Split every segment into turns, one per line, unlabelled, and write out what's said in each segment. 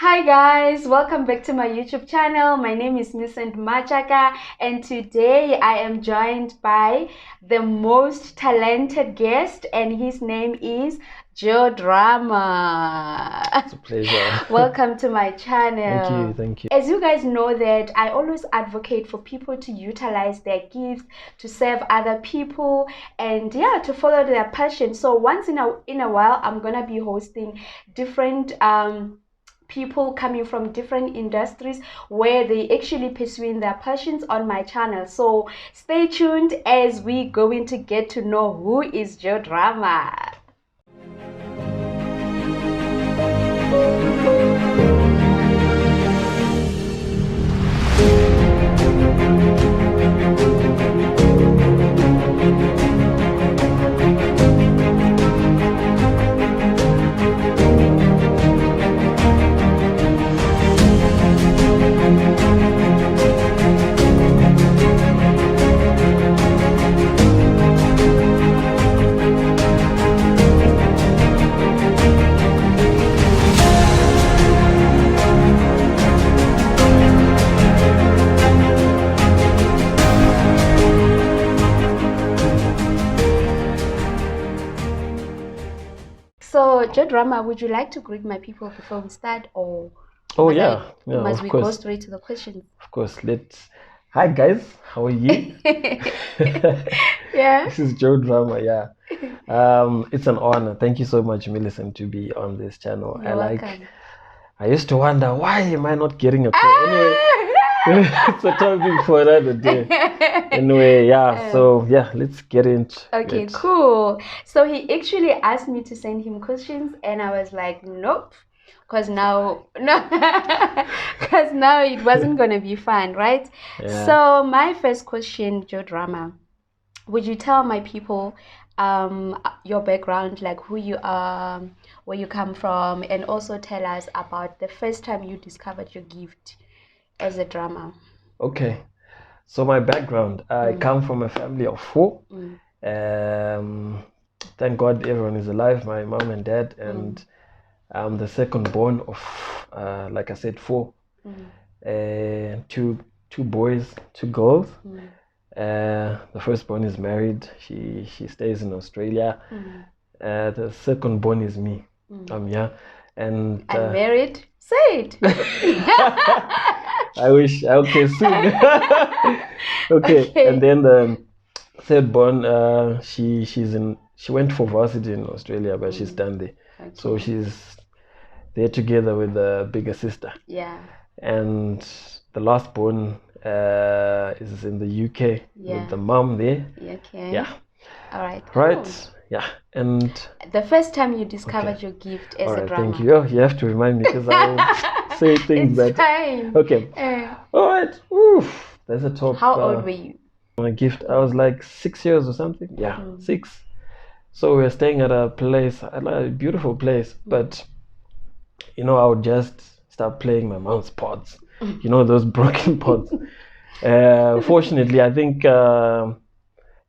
Hi guys, welcome back to my YouTube channel. My name is Miss and Machaka, and today I am joined by the most talented guest, and his name is Joedruma.
It's a pleasure.
Welcome to my channel.
Thank you.
As you guys know that I always advocate for people to utilize their gifts to serve other people and to follow their passion. So once in a while I'm gonna be hosting different people coming from different industries where they actually pursuing their passions on my channel. So stay tuned as we going to get to know who is Joedruma. So, Joedruma, would you like to greet my people before we start, or must we go straight to the questions?
Of course, Hi guys, how are you?
Yeah.
This is Joedruma. It's an honor. Thank you so much, Millicent, to be on this channel.
You're welcome.
I used to wonder, why am I not getting a call? Anyway, it's a topic for another day. Anyway, let's get into
Okay,
it.
cool. So he actually asked me to send him questions, and I was like, nope, because now it wasn't gonna be fun, right?
Yeah.
So my first question, Joedruma, would you tell my people your background, like who you are, where you come from, and also tell us about the first time you discovered your gift as a drummer?
Okay. So my background, I come from a family of four. Thank God everyone is alive, my mom and dad, and I'm the second born of, like I said, four. Two boys, two girls. The firstborn is married. She stays in Australia. The second born is me. And
I'm married. Say it.
I wish. Okay, soon. Okay. And then the third born, she went for varsity in Australia, but she's done there. Okay. So she's there together with the bigger sister.
Yeah.
And the last born is in the UK with the mom there.
Okay.
Yeah.
All right. Cool.
Right. Yeah. And
the first time you discovered your gift as a drummer.
Thank you. Oh, you have to remind me because I will say things
it's fine.
Okay. All right. Oof. There's a top.
How old were you?
My gift. I was like 6 years or something. Yeah, 6. So we were staying at a place, a beautiful place, but I would just start playing my mom's pots. Those broken pots. Fortunately, I think a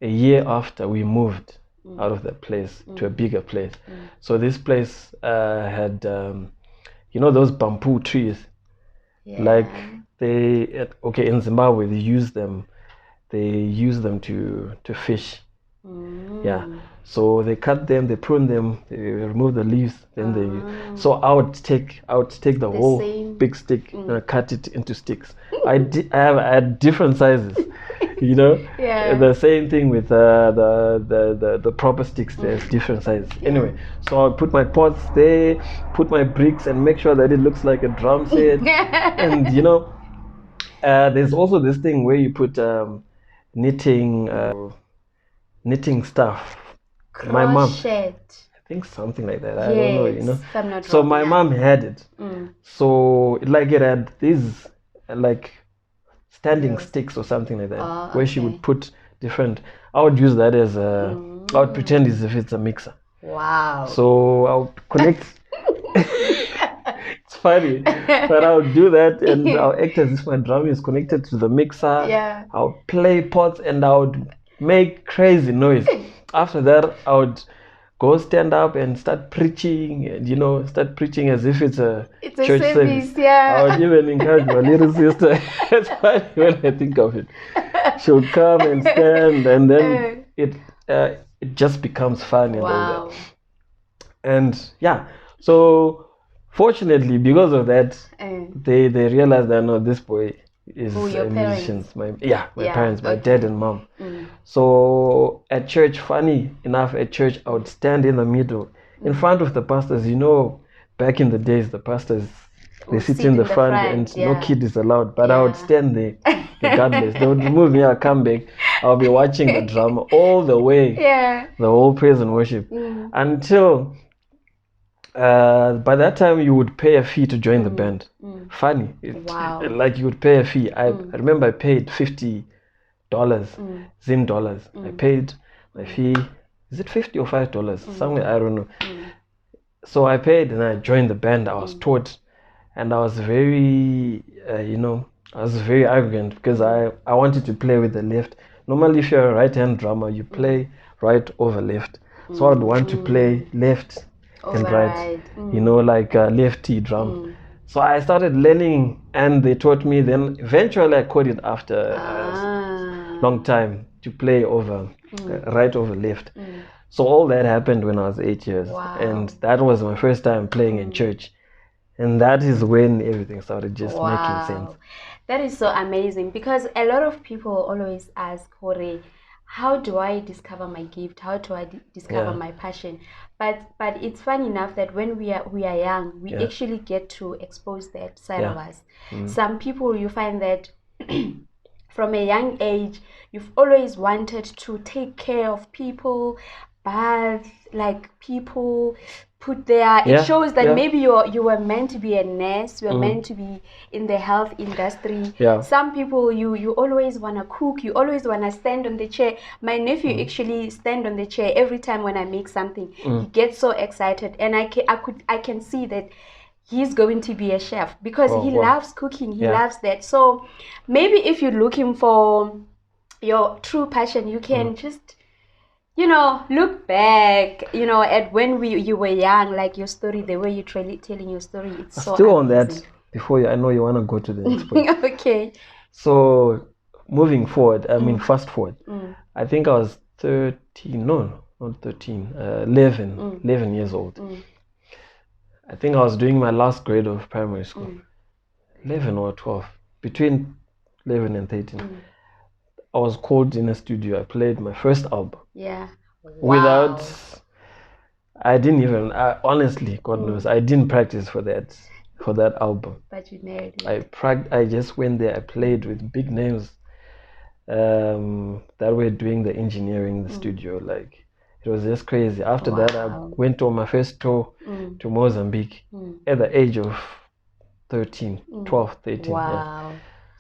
year after we moved out of that place to a bigger place. So this place had, those bamboo trees. Yeah. Like in Zimbabwe they use them to fish. Yeah. So they cut them, they prune them, they remove the leaves, then so I would take the whole big stick and cut it into sticks. I had different sizes.
Yeah.
The same thing with the proper sticks. There's different sizes. Yeah. Anyway, so I put my pots there, put my bricks, and make sure that it looks like a drum set. And there's also this thing where you put knitting stuff.
Crochet.
My mom, I think something like that.
Yes,
I don't know.
I'm not
so
wrong,
my mom had it. So it had these standing sticks or something like that, where she would put different. I would use that as I would pretend as if it's a mixer.
Wow.
So I would connect. It's funny, but I would do that, and I'll act as if my drum is connected to the mixer.
Yeah.
I'll play pots, and I would make crazy noise. After that, I would go stand up and start preaching, and start preaching as if it's a church service.
Yeah.
I would even encourage my little sister. It's funny when I think of it. She'll come and stand, and then it just becomes fun and all that. And yeah, so fortunately, because of that, they realized that no, this boy is a musician. My parents, my dad and mom. So at church, funny enough, at church I would stand in the middle, in front of the pastors. Back in the days, the pastors they sit in the front and no kid is allowed. But I would stand there, regardless. They would remove me, I'll come back. I'll be watching the drama all the way, the whole praise and worship, until. By that time, you would pay a fee to join the band. Funny, like you would pay a fee. I remember I paid $50, Zim dollars. I paid my fee. Is it $50 or $5? Somewhere, I don't know. So I paid and I joined the band. I was taught, and I was very, I was very arrogant because I wanted to play with the left. Normally, if you're a right-hand drummer, you play right over left. So I would want to play left and right, like a lefty drum. So I started learning, and they taught me. Then eventually I caught it after a long time to play over right over left. So all that happened when I was 8 years, and that was my first time playing in church, and that is when everything started just making sense.
That is so amazing, because a lot of people always ask, Hore, how do I discover my gift? How do I discover my passion? But it's fun enough that when we are young, we actually get to expose that side of us. Some people, you find that from a young age, you've always wanted to take care of people, bath, like people put there. It shows that maybe you were meant to be a nurse, you were meant to be in the health industry. Some people, you always want to cook, you always want to stand on the chair. My nephew actually stand on the chair every time when I make something. He gets so excited, and I can see that he's going to be a chef because he loves cooking. He loves that. So maybe if you're looking for your true passion, you can just look back, at when you were young, like your story, the way you're telling your story. It's so
still
amazing.
On that, before I know you want to go to the next point.
Okay.
So moving forward, fast forward. I think I was 13, no, not 13, 11 years old. I think I was doing my last grade of primary school. 11 or 12, between 11 and 13. I was called in a studio. I played my first album. I didn't even, honestly, God knows, I didn't practice for that album.
But you nailed it.
I just went there. I played with big names that were doing the engineering in the studio. Like, it was just crazy. After that, I went on my first tour to Mozambique at the age of 12, 13.
Wow.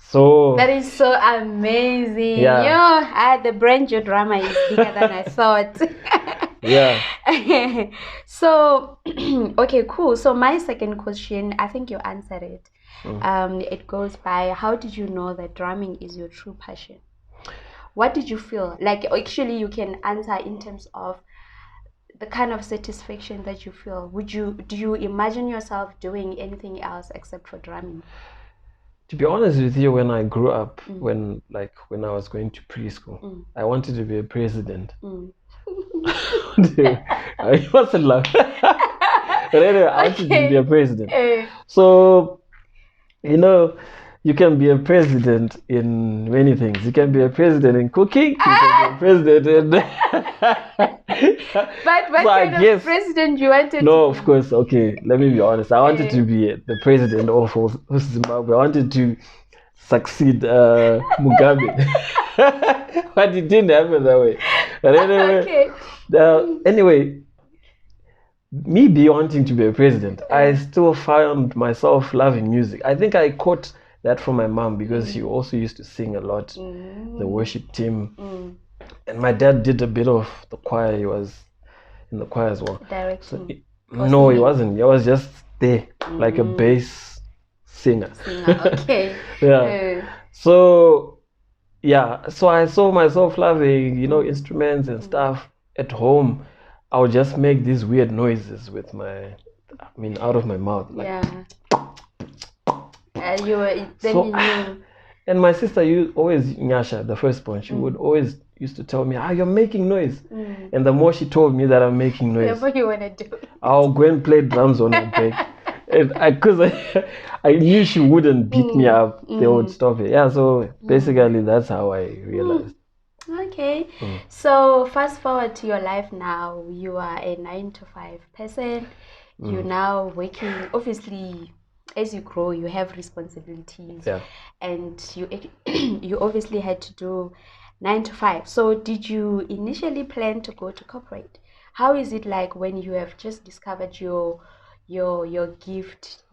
So
that is so amazing. The brain Joedruma is bigger than I thought. So okay, cool. So my second question, I think you answered it. It goes by, how did you know that drumming is your true passion? What did you feel? Like, actually, you can answer in terms of the kind of satisfaction that you feel. Do you imagine yourself doing anything else except for drumming?
To be honest with you, when I grew up, when I was going to preschool, I wanted to be a president. I wasn't laughing. But anyway, I wanted to be a president. So, you can be a president in many things. You can be a president in cooking. You can be a president in...
But what kind of president you wanted to be?
No, of course. Okay, let me be honest. I wanted to be the president of Zimbabwe. I wanted to succeed Mugabe. But it didn't happen that way. But anyway, me wanting to be a president, I still found myself loving music. I think I caught that from my mom, because she also used to sing a lot, the worship team. And my dad did a bit of the choir. He was in the choir as well.
Directing?
No, he wasn't. He was just there, like a bass singer.
Okay.
So I saw myself loving, instruments and stuff at home. I would just make these weird noises with out of my mouth. Like,
yeah. You were then
so,
you knew.
And my sister always, Nyasha, the firstborn, she would always used to tell me, you're making noise. And the more she told me that I'm making noise,
Whatever you want to do,
I'll go and play drums on her break. And because I knew she wouldn't beat me up, they would stop it. Yeah, so basically that's how I realized.
Okay, so fast forward to your life now. You are a 9 to 5 person. You're now working. Obviously, as you grow, you have responsibilities, and you obviously had to do 9 to 5. So, did you initially plan to go to corporate? How is it like when you have just discovered your gift?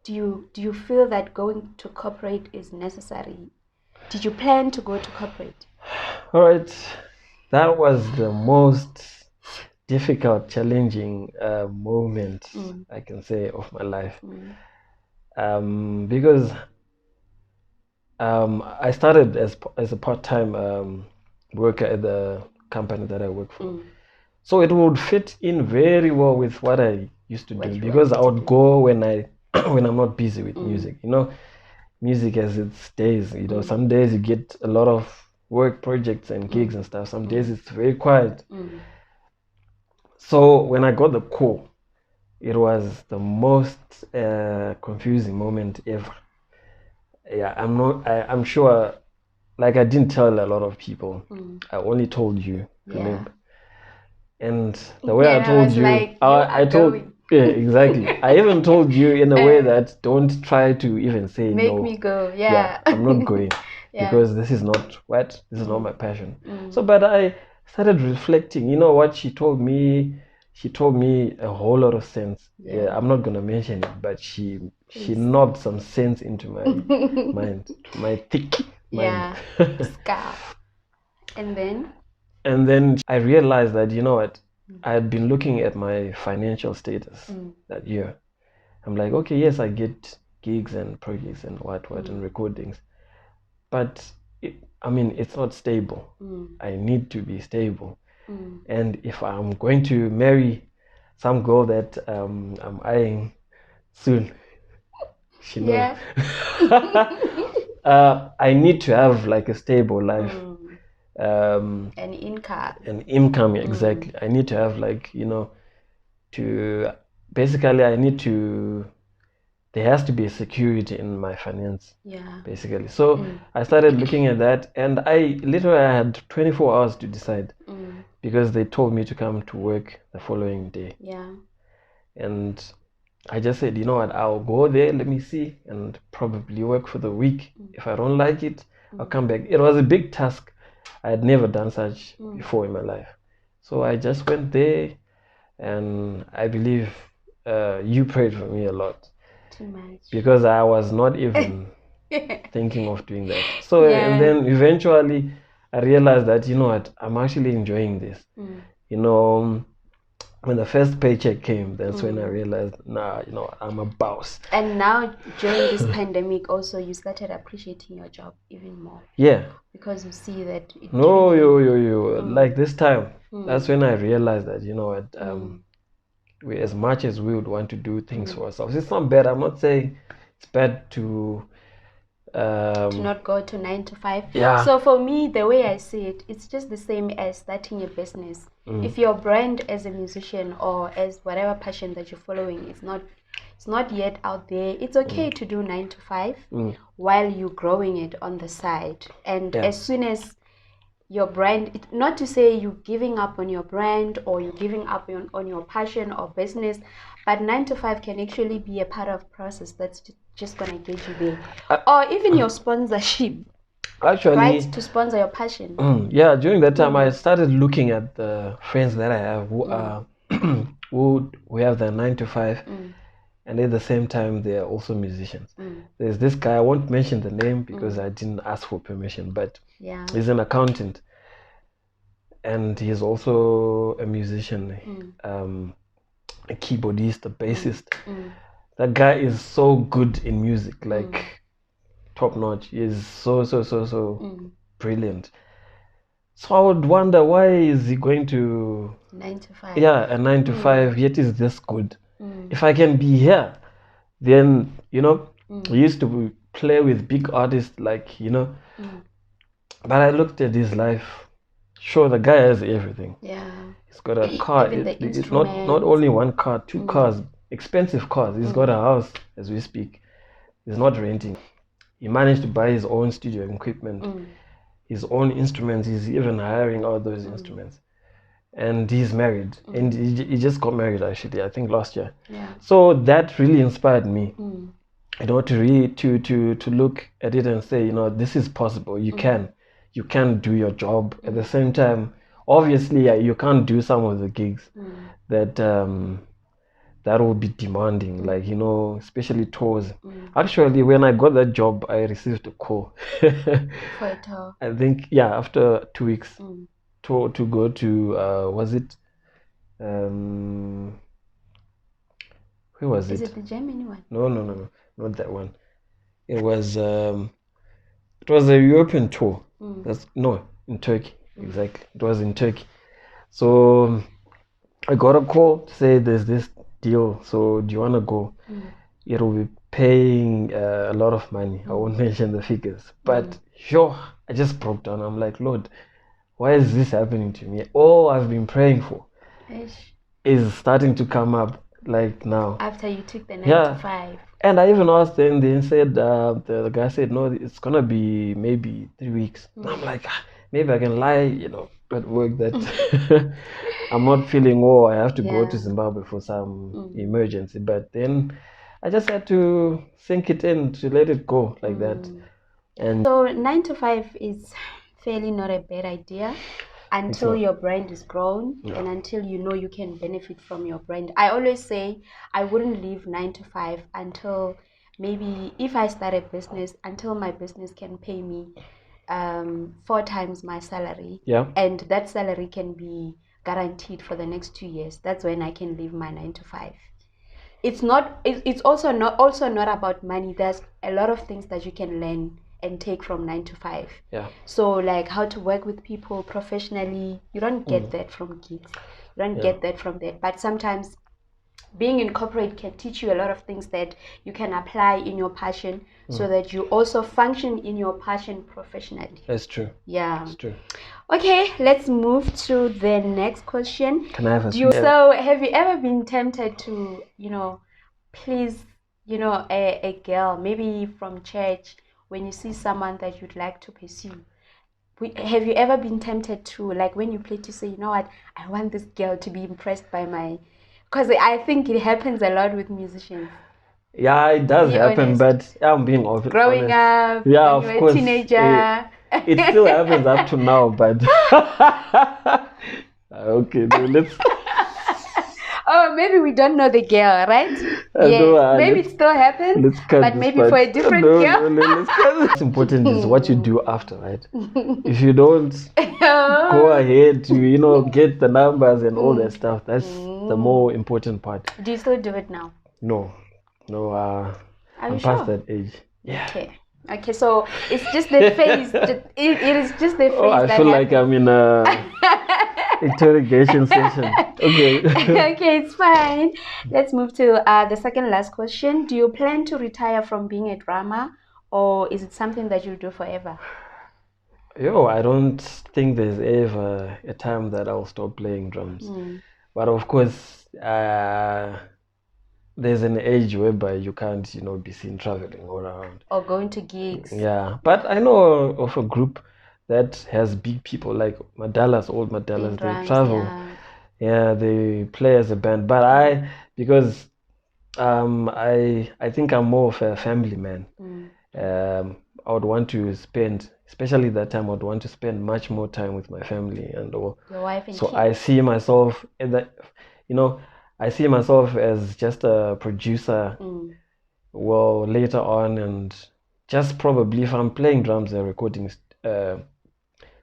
Do you feel that going to corporate is necessary? Did you plan to go to corporate?
All right, that was the most difficult, challenging moment I can say of my life, because I started as a part-time worker at the company that I work for, so it would fit in very well with what I used to do, because I would go when I'm not busy with music. Music has its days. Some days you get a lot of work projects and gigs and stuff. Some days it's very quiet. So when I got the call, it was the most confusing moment ever. Yeah, I'm sure, like, I didn't tell a lot of people. I only told you, remember? And the way I told you,
like,
I told, yeah, exactly. I even told you in a way that don't try to even say
make
no.
me go.
Yeah, I'm not going because this is not this is not my passion. So, but I started reflecting. You know what she told me? She told me a whole lot of sense. Yeah, I'm not gonna mention it, but she knocked some sense into my mind, my thick mind.
Scarf. And
then I realized that, you know what, I had been looking at my financial status that year. I'm like, okay, yes, I get gigs and projects and what and recordings, but it's not stable. I need to be stable. And if I'm going to marry some girl that I'm eyeing soon, she knows. I need to have like a stable life.
an income.
Exactly. I need to have, like, to basically I need to there has to be a security in my finance, basically. So I started looking at that, and I had 24 hours to decide, because they told me to come to work the following day. And I just said, you know what, I'll go there, let me see, and probably work for the week. If I don't like it, I'll come back. It was a big task. I had never done such before in my life. So I just went there, and I believe you prayed for me a lot.
Too much.
Because I was not even thinking of doing that. So and then eventually I realized that, you know what, I'm actually enjoying this. When the first paycheck came, that's when I realized, I'm a boss.
And now during this pandemic also, you started appreciating your job even more.
Yeah.
Because you see that it
like this time, that's when I realized that, you know what, as much as we would want to do things for ourselves, it's not bad. I'm not saying it's bad to
not go to 9 to 5.
Yeah.
So for me, the way I see it, it's just the same as starting a business. If your brand as a musician or as whatever passion that you're following is not yet out there, it's okay to do 9 to 5 while you're growing it on the side. And as soon as your brand, not to say you're giving up on your brand or you're giving up on your passion or business, but 9 to 5 can actually be a part of process that's just gonna get you there. Or even your sponsorship,
actually,
right, to sponsor your passion.
During that time I started looking at the friends that I have who are who have the 9 to 5, and at the same time they are also musicians. There's this guy, I won't mention the name because I didn't ask for permission, but he's an accountant and he's also a musician, a keyboardist, a bassist. That guy is so good in music, like top notch. He is so brilliant. So I would wonder, why is he going to
9 to 5?
Yeah, a 9 to 5, yet is this good. If I can be here, then I used to play with big artists, like but I looked at his life. Sure, the guy has everything.
Yeah.
He's got a car. It's not only one car, two cars, expensive cars. He's got a house as we speak. He's not renting. He managed to buy his own studio equipment, his own instruments. He's even hiring all those instruments. And he's married, and he just got married, actually, I think last year.
Yeah.
So that really inspired me, to look at it and say, this is possible. You can do your job at the same time. Obviously, you can't do some of the gigs that will be demanding, like especially tours. Actually, when I got that job, I received a call.
For a tour.
I think, yeah, after 2 weeks. To go to was it where was it?
Is it the Germany one?
No, not that one. It was a European tour. In Turkey. Exactly, it was in Turkey. So I got a call to say there's this deal, so do you want to go? It will be paying a lot of money. I won't mention the figures, but sure, I just broke down. I'm like, Lord, why is this happening to me? All I've been praying for is starting to come up, like now.
After you took the 9 to 5.
And I even asked them, they said, the guy said, no, it's going to be maybe 3 weeks. I'm like, maybe I can lie, at work that I'm not feeling well. I have to go to Zimbabwe for some emergency. But then I just had to sink it in, to let it go like that. And
so 9 to 5 is fairly not a bad idea until your brand is grown and until you can benefit from your brand. I always say I wouldn't leave 9 to 5 until maybe, if I start a business, until my business can pay me 4 times my salary, and that salary can be guaranteed for the next 2 years. That's when I can leave my 9 to 5. It's also not about money. There's a lot of things that you can learn and take from 9 to 5. So, like how to work with people professionally, you don't get that from gigs. You don't get that from that. But sometimes being in corporate can teach you a lot of things that you can apply in your passion, so that you also function in your passion professionally.
That's true.
Yeah.
That's true.
Okay, let's move to the next question.
Can I have a
So have you ever been tempted to, please, a girl, maybe from church, when you see someone that you'd like to pursue? Have you ever been tempted to, like when you play, to say, you know what, I want this girl to be impressed by my... Because I think it happens a lot with musicians.
Yeah, it does happen,
honest.
but I'm being honest.
Growing up,
yeah,
when
of
you were
course,
a teenager.
It still happens up to now, but okay, let's...
Oh, maybe we don't know the girl, right? Yes, maybe it still happens, but maybe for a different girl.
What's important is what you do after, right? If you don't go ahead to, get the numbers and all that stuff, that's the more important part.
Do you still do it now?
No, I'm past that age. Yeah.
Okay, so it's just the phase. It is just the phase.
I feel like I'm in a interrogation session. Okay.
Okay, it's fine. Let's move to the second last question. Do you plan to retire from being a drummer, or is it something that you'll do forever?
I don't think there's ever a time that I'll stop playing drums. But of course, there's an age whereby you can't, be seen traveling all around.
Or going to gigs.
Yeah, but I know of a group that has big people, like old Madalas, they travel. Yeah, they play as a band. But because I think I'm more of a family man. I would want to spend, especially that time, I would want to spend much more time with my family and all.
Your wife and
so
kids.
I see myself in that, I see myself as just a producer. Well, later on, and just probably if I'm playing drums, a recording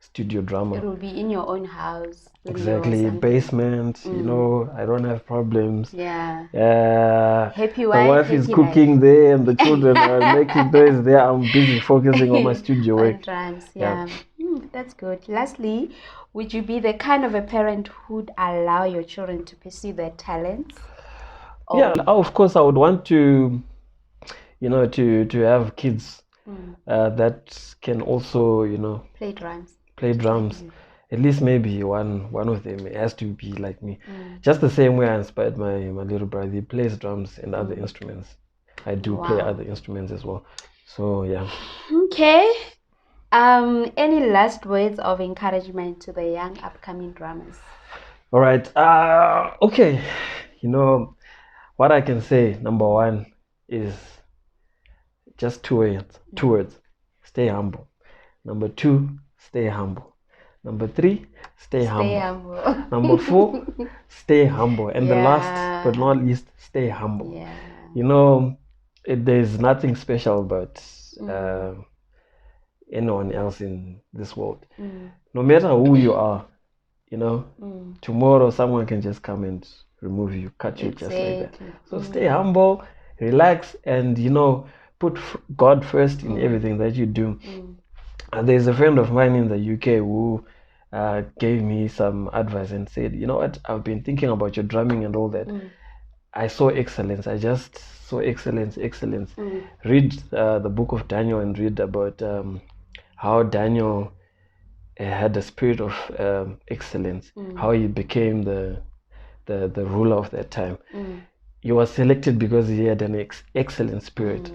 studio drummer.
It will be in your own house.
Exactly, basement. I don't have problems.
Yeah.
Happy wife. The wife is cooking there, and the children are making noise there. I'm busy focusing on my studio work.
Drums. Yeah. That's good. Lastly, would you be the kind of a parent who'd allow your children to pursue their talents?
Yeah, of course, I would want to, to have kids that can also,
Play drums.
play drums. At least maybe one of them has to be like me. Just the same way I inspired my little brother. He plays drums and other instruments. I do play other instruments as well. So yeah.
Okay. Any last words of encouragement to the young upcoming drummers?
All right. Okay. What I can say, number one, is just two words. Two words. Stay humble. Number two, stay humble. Number three, stay humble. Number four, stay humble. And the last but not least, stay humble. There's nothing special about anyone else in this world. No matter who you are, tomorrow someone can just come and remove you, cut you just like that. So stay humble, relax, and put God first in everything that you do. There's a friend of mine in the UK who gave me some advice and said, you know what, I've been thinking about your drumming and all that. I saw excellence. I just saw excellence. Read the book of Daniel and read about how Daniel had the spirit of excellence, how he became the ruler of that time. He was selected because he had an excellent spirit.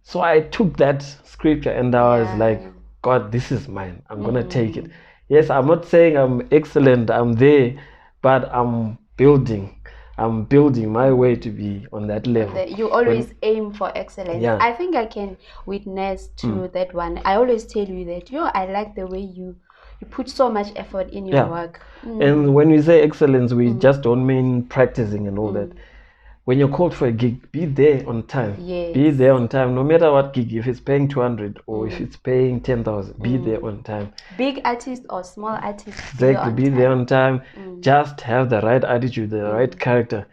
So I took that scripture and I was like, God, this is mine. I'm gonna take it. Yes, I'm not saying I'm excellent, I'm there, but I'm building my way to be on that level.
You always aim for excellence. I think I can witness to that one. I always tell you that, I like the way you put so much effort in your work.
And when we say excellence, we just don't mean practicing and all that. When you're called for a gig, be there on time. Be there on time, no matter what gig. If it's paying 200 or if it's paying 10,000, be there on time.
Big artist or small artist,
exactly. Be there on time. Just have the right attitude, the right character.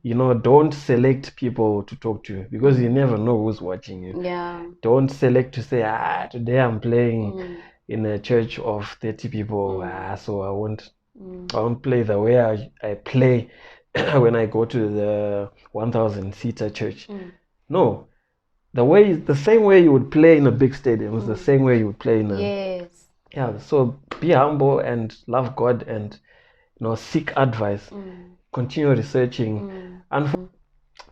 Don't select people to talk to because you never know who's watching you. Don't select to say, today I'm playing in a church of 30 people, so I won't play the way I play when I go to the 1,000-seater church. No, the same way you would play in a big stadium is the same way you would play in a so be humble and love God and seek advice, continue researching, and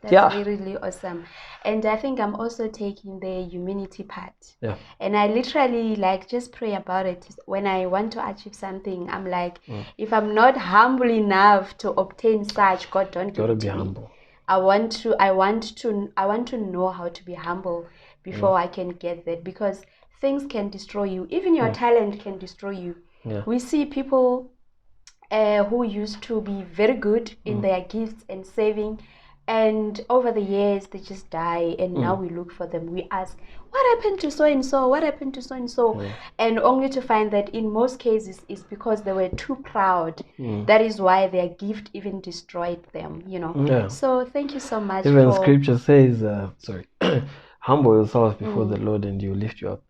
that's really awesome. And I think I'm also taking the humility part. And I literally just pray about it. When I want to achieve something, I'm like, if I'm not humble enough to obtain such, God, don't give it to me. Humble. I want to know how to be humble before I can get that, because things can destroy you. Even your talent can destroy you. We see people who used to be very good in their gifts and saving, and over the years they just die, and now we look for them. We ask, what happened to so and so? What happened to so and so? And only to find that in most cases it's because they were too proud. That is why their gift even destroyed them. So thank you so much.
Even scripture says, humble yourself before the Lord and He will lift you up.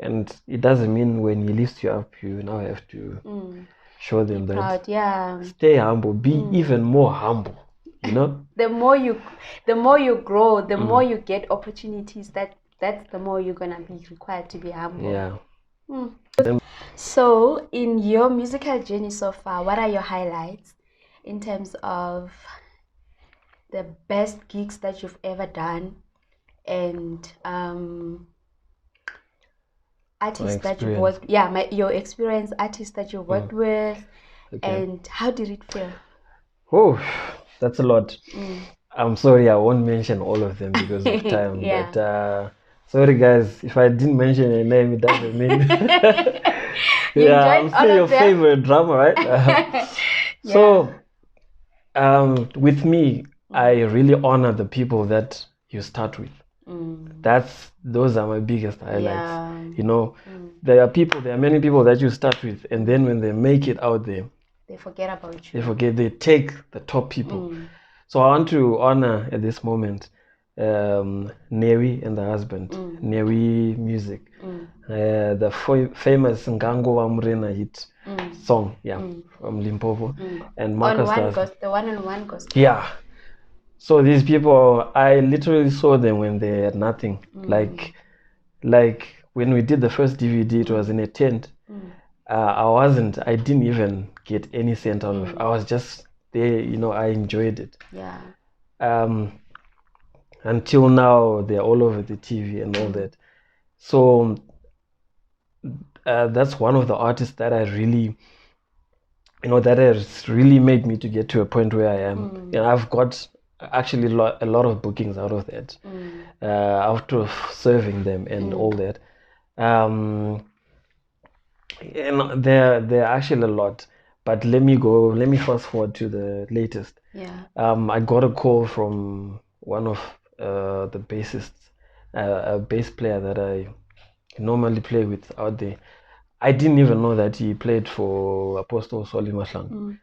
And it doesn't mean when He lifts you up you now have to show them that. Stay humble. Be even more humble.
The more you grow, the more you get opportunities. That's the more you're gonna be required to be humble. So in your musical journey so far, what are your highlights in terms of the best gigs that you've ever done, and artists that you've worked your experience, artists that you worked with, and how did it feel?
Oh, that's a lot. I'm sorry, I won't mention all of them because of time. But sorry guys, if I didn't mention your name, it doesn't mean I'm still your favorite drummer, right? So with me, I really honor the people that you start with. Those are my biggest highlights. There are many people that you start with, and then when they make it out there,
they forget about you.
They take the top people. So I want to honor at this moment Newi and the husband, Newi Music, the famous Ngango wa Murena hit song, from Limpopo, and Marcus
the one gospel.
Yeah. So these people, I literally saw them when they had nothing. Like when we did the first DVD, it was in a tent. I didn't even get any cent out of it. I was just there, I enjoyed it.
Yeah.
Until now, they're all over the TV and all that. So that's one of the artists that I really, that has really made me to get to a point where I am. I've got actually a lot of bookings out of that, after serving them and all that. And there are actually a lot. But let me fast forward to the latest.
Yeah.
I got a call from one of the bassists, a bass player that I normally play with out there. I didn't even know that he played for Apostle Soli Mahlang.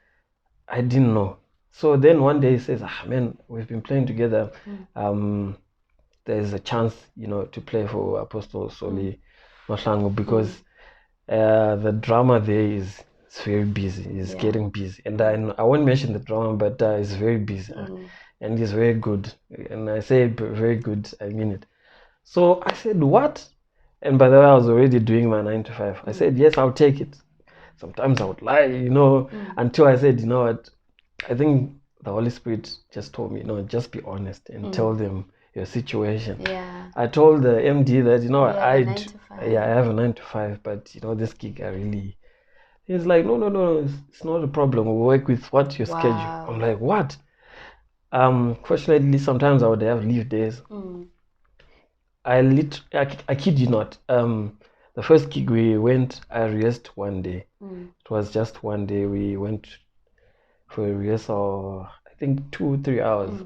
I didn't know. So then one day he says, man, we've been playing together. There's a chance, to play for Apostle Soli Mahlang, because the drummer there is very busy. He's getting busy. And I won't mention the drummer, but he's very busy. And he's very good. And I say very good, I mean it. So I said, what? And by the way, I was already doing my 9 to 5. I said, yes, I'll take it. Sometimes I would lie, until I said, you know what? I think the Holy Spirit just told me, just be honest and tell them your situation.
Yeah.
I told the MD that, I have a 9 to 5, but this gig he's like, no, it's not a problem. We'll work with what your schedule. I'm like, what? Fortunately, sometimes I would have leave days. I kid you not. The first gig we went, I rehearsed one day. It was just one day. We went for a rehearsal, I think 2-3 hours.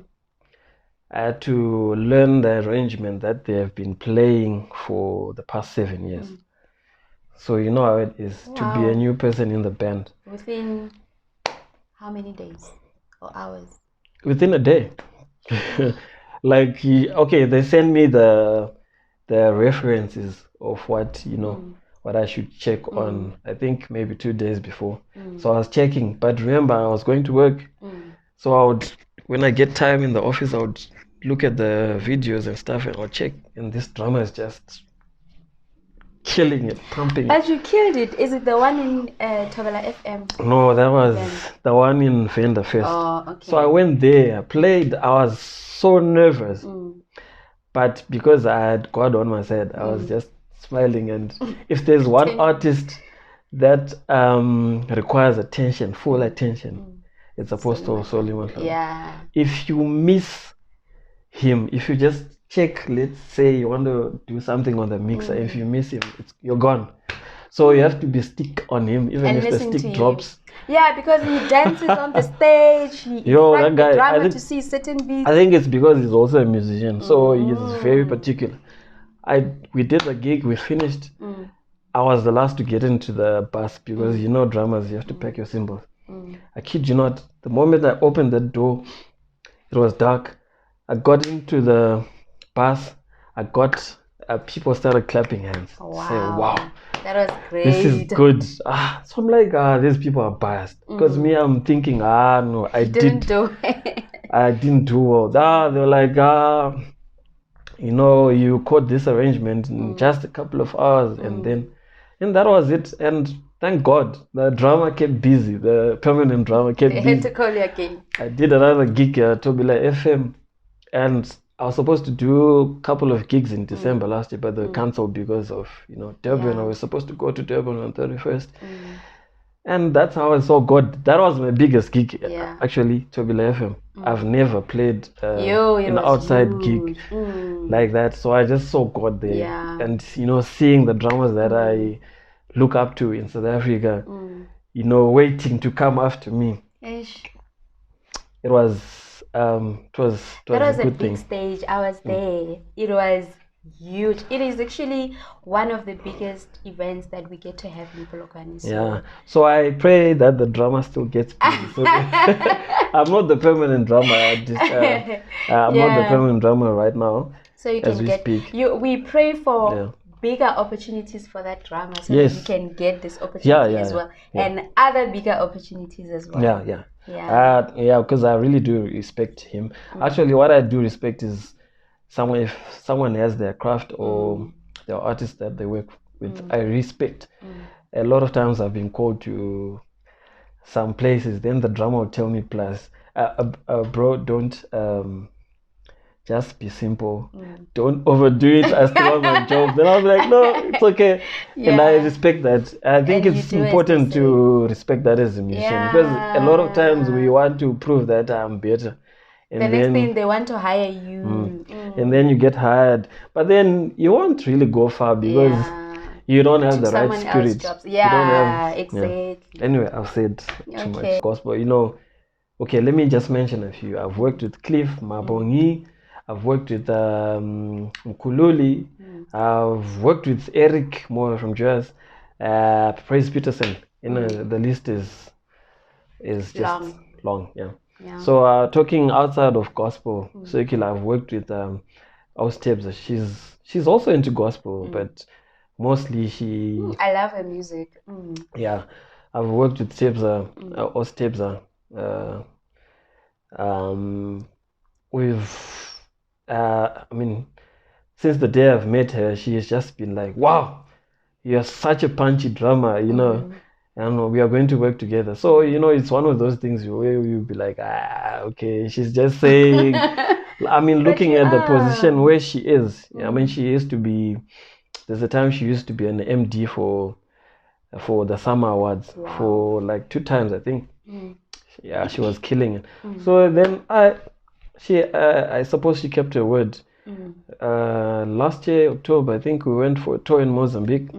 I had to learn the arrangement that they have been playing for the past 7 years. So you know how it is to be a new person in the band.
Within how many days or hours?
Within a day. They send me the references of what what I should check on. I think maybe 2 days before. So I was checking, but remember I was going to work. So when I get time in the office, I would look at the videos and stuff, and I'll check. And this drama is just killing it, pumping it.
But you killed it. Is it the one in Tobela FM?
No, that was the one in Venda Fest.
Oh, okay.
So I went there, I played. I was so nervous. But because I had God on my side, I was just smiling. And if there's one artist that requires attention, full attention, it's Apostle Soli Mahlang.
Yeah.
If you miss him, if you just check, let's say you want to do something on the mixer, if you miss him, you're gone. So you have to be stick on him, even if the stick drops.
Yeah, because he dances on the stage. He
that guy,
the drummer to see certain beats.
I think it's because he's also a musician, so he's very particular. We did the gig, we finished. I was the last to get into the bus because drummers, you have to pack your cymbals. I kid you not, the moment I opened the door, it was dark. I got into the bus. People started clapping hands.
Wow.
Saying, wow.
That was great.
This is good. So I'm like, these people are biased. Because me, I'm thinking, no, I didn't do it. I didn't do well. They were like, you caught this arrangement in just a couple of hours. And that was it. And thank God, the drama kept busy. The permanent drama kept busy.
They had to call you again.
I did another gig at Tobela FM. And I was supposed to do a couple of gigs in December last year, but they were cancelled because of, Durban. I was supposed to go to Durban on 31st. And that's how I saw God. That was my biggest gig, actually, Tobela FM. I've never played an outside gig like that. So I just saw God there.
Yeah.
And, seeing the drummers that I look up to in South Africa, waiting to come after me. It was a good
big
thing.
Stage. I was there. It was huge. It is actually one of the biggest events that we get to have in Polokwane. So.
Yeah. So I pray that the drama still gets busy. So I'm not the permanent drama. I'm not the permanent drama right now.
So you
as
can
we
get
speak.
we pray for
Yeah.
bigger opportunities for that drama, so
Yes.
that you can get this opportunity as well, and other bigger opportunities as well.
Yeah, because I really do respect him. Actually, what I do respect is if someone has their craft or their artist that they work with, I respect. A lot of times I've been called to some places, then the drama will tell me, plus, bro, don't just be simple. Don't overdo it. I still want my job. Then I was like, no, it's okay. And I respect that. I think it's important to respect that as a musician, because a lot of times we want to prove that I'm better.
And the next thing they want to hire you.
And then you get hired. But then you won't really go far because you don't have the right spirit.
Exactly.
Anyway, I've said too much. Gospel, okay, let me just mention a few. I've worked with Cliff Mabongi. I've worked with Mkululi. I've worked with Eric Moore from Joas. Praise Peterson. The list is just long. Yeah. So talking outside of gospel, secular, I've worked with Austebza. She's also into gospel, but mostly she.
I love her music.
Yeah, I've worked with Tebza, Ostebza. Since the day I've met her, she has just been like, wow, you're such a punchy drummer, and we are going to work together. So, it's one of those things where you'll be like, okay, she's just saying, looking at the position where she is. She used to be, there's a time she used to be an MD for the Summer Awards for like 2 times, I think. Yeah, she was killing it. So then I suppose she kept her word. Last year, October, I think we went for a tour in Mozambique.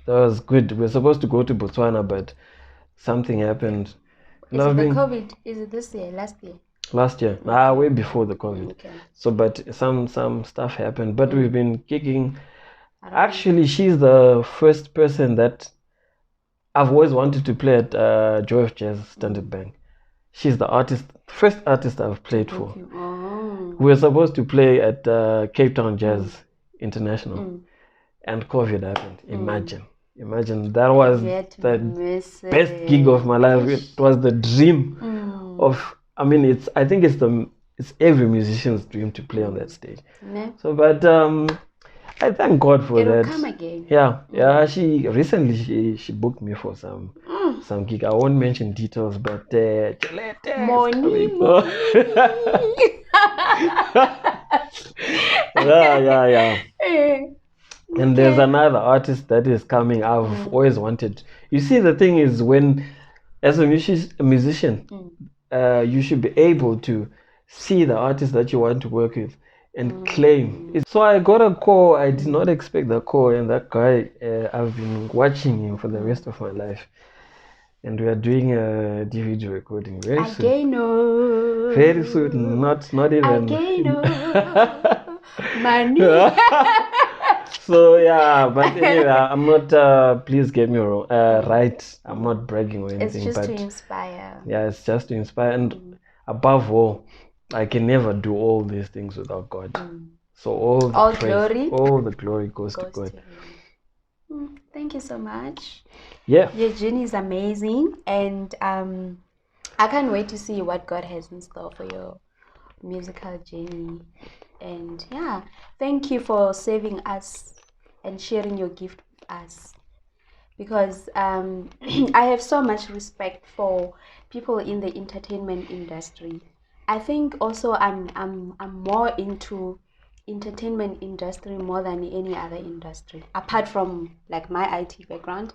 That was good. We were supposed to go to Botswana, but something happened.
Is it the COVID? Is it this year? Last year?
Last year. Way before the COVID. So, but some stuff happened. But we've been kicking. Actually, she's the first person that I've always wanted to play at Joy of Jazz Standard Bank. She's the first artist I've played for. We were supposed to play at Cape Town Jazz International, and COVID happened. Imagine, that was the best gig of my life. It was the dream of. I think it's every musician's dream to play on that stage. So, but I thank God for that.
It'll come again.
Yeah. She recently she booked me for some gig. I won't mention details, but
money.
Yeah. And there's another artist that is coming. I've always wanted. You see, the thing is, when as a musician, you should be able to see the artist that you want to work with and claim. So I got a call. I did not expect the call, and that guy, I've been watching him for the rest of my life, and we are doing a DVD recording very soon. Very soon, not even.
Money.
So yeah, but anyway, I'm not. Please get me wrong. Right, I'm not bragging or anything.
It's just to inspire.
Yeah, it's just to inspire, and above all, I can never do all these things without God. So all the glory goes to God.
Thank you so much.
Yeah.
Your journey is amazing, and I can't wait to see what God has in store for your musical journey. And yeah, thank you for saving us and sharing your gift with us, because I have so much respect for people in the entertainment industry. I think also I'm more into entertainment industry more than any other industry, apart from like my IT background.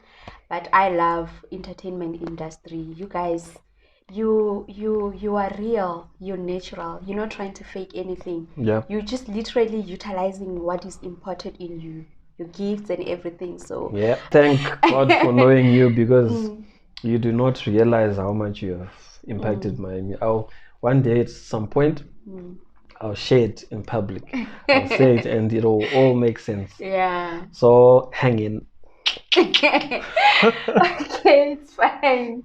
But I love entertainment industry. You guys, you are real, you're natural, you're not trying to fake anything. You're just literally utilizing what is important in you, your gifts and everything. So
yeah, thank God for knowing you, because you do not realize how much you have impacted my one day at some point I'll share it in public. I'll say it and it'll all make sense.
Yeah.
So hang in.
Okay, it's fine.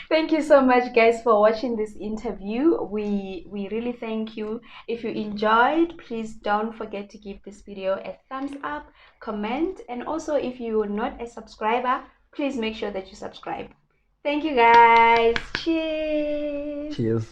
Thank you so much, guys, for watching this interview. We really thank you. If you enjoyed, please don't forget to give this video a thumbs up, comment, and also if you're not a subscriber, please make sure that you subscribe. Thank you, guys. Cheers.
Cheers.